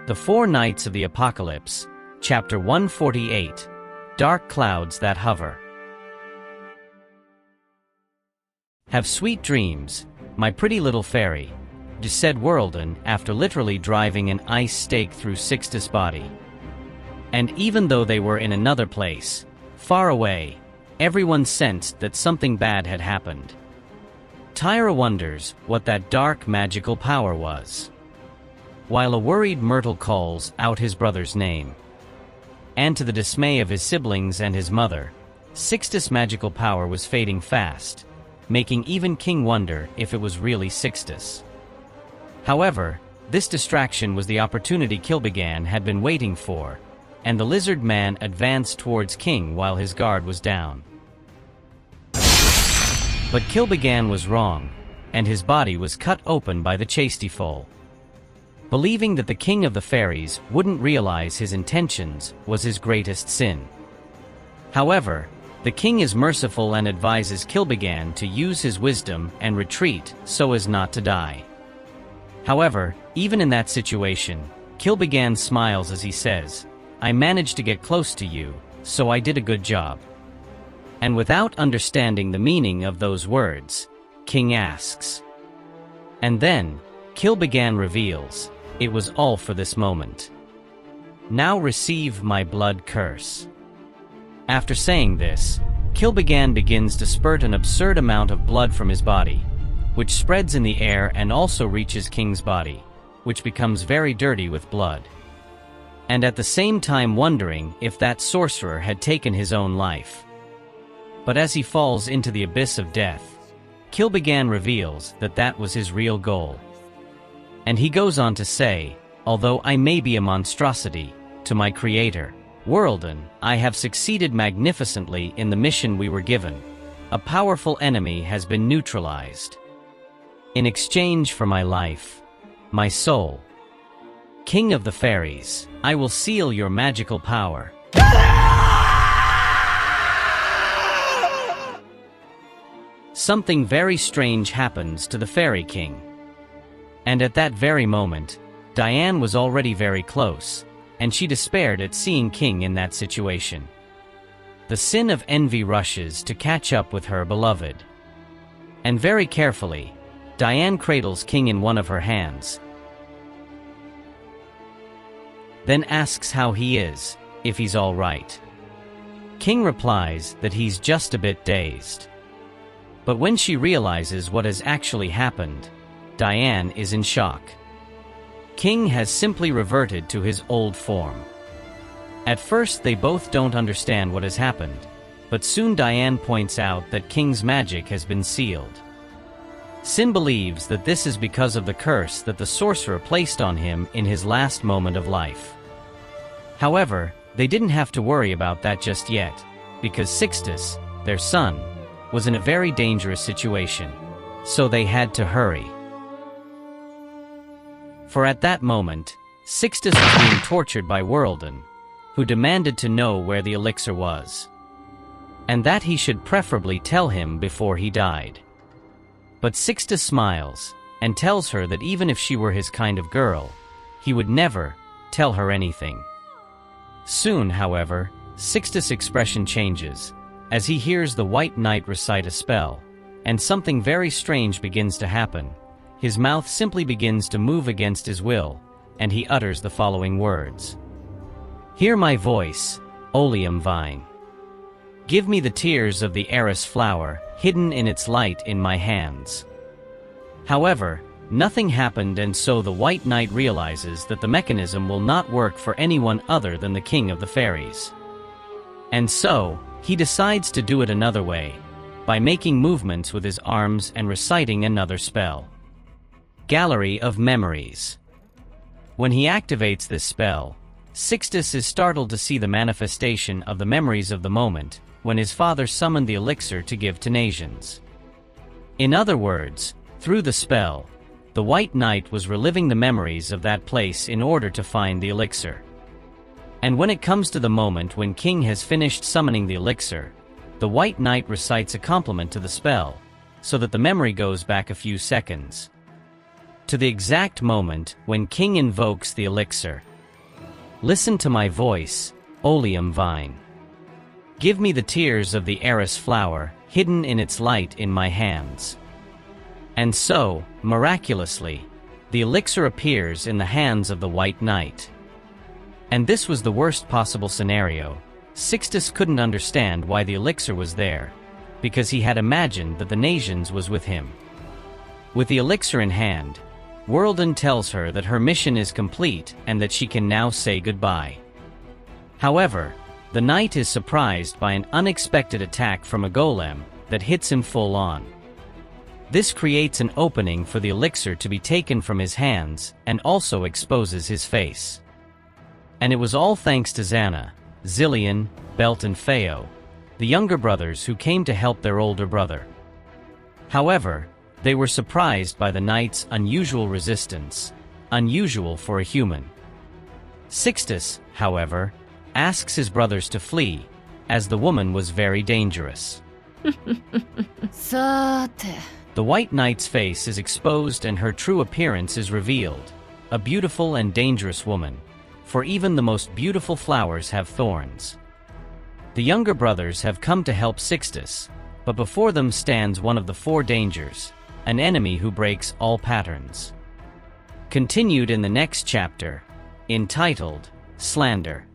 The Four Nights of the Apocalypse, Chapter 148, Dark Clouds That Hover. Have sweet dreams, my pretty little fairy, said Whirlden after literally driving an ice stake through Sixtus' body. And even though they were in another place, far away, everyone sensed that something bad had happened. Tyra wonders what that dark magical power was, while a worried Myrtle calls out his brother's name. And to the dismay of his siblings and his mother, Sixtus' magical power was fading fast, making even King wonder if it was really Sixtus. However, this distraction was the opportunity Kilbegan had been waiting for, and the lizard man advanced towards King while his guard was down. But Kilbegan was wrong, and his body was cut open by the Chastifol. Believing that the king of the fairies wouldn't realize his intentions was his greatest sin. However, the king is merciful and advises Kilbegan to use his wisdom and retreat so as not to die. However, even in that situation, Kilbegan smiles as he says, "I managed to get close to you, so I did a good job." And without understanding the meaning of those words, King asks. And then, Kilbegan reveals, it was all for this moment. "Now receive my blood curse." After saying this, Kilbegan begins to spurt an absurd amount of blood from his body, which spreads in the air and also reaches King's body, which becomes very dirty with blood. And at the same time wondering if that sorcerer had taken his own life. But as he falls into the abyss of death, Kilbegan reveals that that was his real goal. And he goes on to say, "Although I may be a monstrosity, to my creator, Whirlden, I have succeeded magnificently in the mission we were given. A powerful enemy has been neutralized. In exchange for my life, my soul, King of the Fairies, I will seal your magical power." Something very strange happens to the Fairy King. And at that very moment, Diane was already very close, and she despaired at seeing King in that situation. The sin of envy rushes to catch up with her beloved. And very carefully, Diane cradles King in one of her hands, then asks how he is, if he's all right. King replies that he's just a bit dazed. But when she realizes what has actually happened, Diane is in shock. King has simply reverted to his old form. At first they both don't understand what has happened, but soon Diane points out that King's magic has been sealed. Sin believes that this is because of the curse that the sorcerer placed on him in his last moment of life. However, they didn't have to worry about that just yet, because Sixtus, their son, was in a very dangerous situation, so they had to hurry. For at that moment, Sixtus was being tortured by Whirlden, who demanded to know where the elixir was, and that he should preferably tell him before he died. But Sixtus smiles, and tells her that even if she were his kind of girl, he would never tell her anything. Soon, however, Sixtus' expression changes, as he hears the White Knight recite a spell, and something very strange begins to happen. His mouth simply begins to move against his will, and he utters the following words. "Hear my voice, oleum vine. Give me the tears of the arras flower, hidden in its light in my hands." However, nothing happened, and so the White Knight realizes that the mechanism will not work for anyone other than the King of the Fairies. And so, he decides to do it another way, by making movements with his arms and reciting another spell. Gallery of Memories. When he activates this spell, Sixtus is startled to see the manifestation of the memories of the moment when his father summoned the elixir to give to nations. In other words, through the spell, the White Knight was reliving the memories of that place in order to find the elixir. And when it comes to the moment when King has finished summoning the elixir, the White Knight recites a complement to the spell, so that the memory goes back a few seconds. To the exact moment when King invokes the elixir, Listen to my voice, oleum vine. Give me the tears of the Eris flower, hidden in its light in my hands. And so, miraculously, the elixir appears in the hands of the White Knight. And this was the worst possible scenario. Sixtus couldn't understand why the elixir was there, because he had imagined that the nations was with him. With the elixir in hand, Worlden tells her that her mission is complete and that she can now say goodbye. However, the knight is surprised by an unexpected attack from a golem that hits him full on. This creates an opening for the elixir to be taken from his hands and also exposes his face. And it was all thanks to Xana, Zillion, Belt and Feo, the younger brothers who came to help their older brother. However, they were surprised by the knight's unusual resistance, unusual for a human. Sixtus, however, asks his brothers to flee, as the woman was very dangerous. The White Knight's face is exposed and her true appearance is revealed, a beautiful and dangerous woman, for even the most beautiful flowers have thorns. The younger brothers have come to help Sixtus, but before them stands one of the four dangers, an enemy who breaks all patterns. Continued in the next chapter, entitled Slander.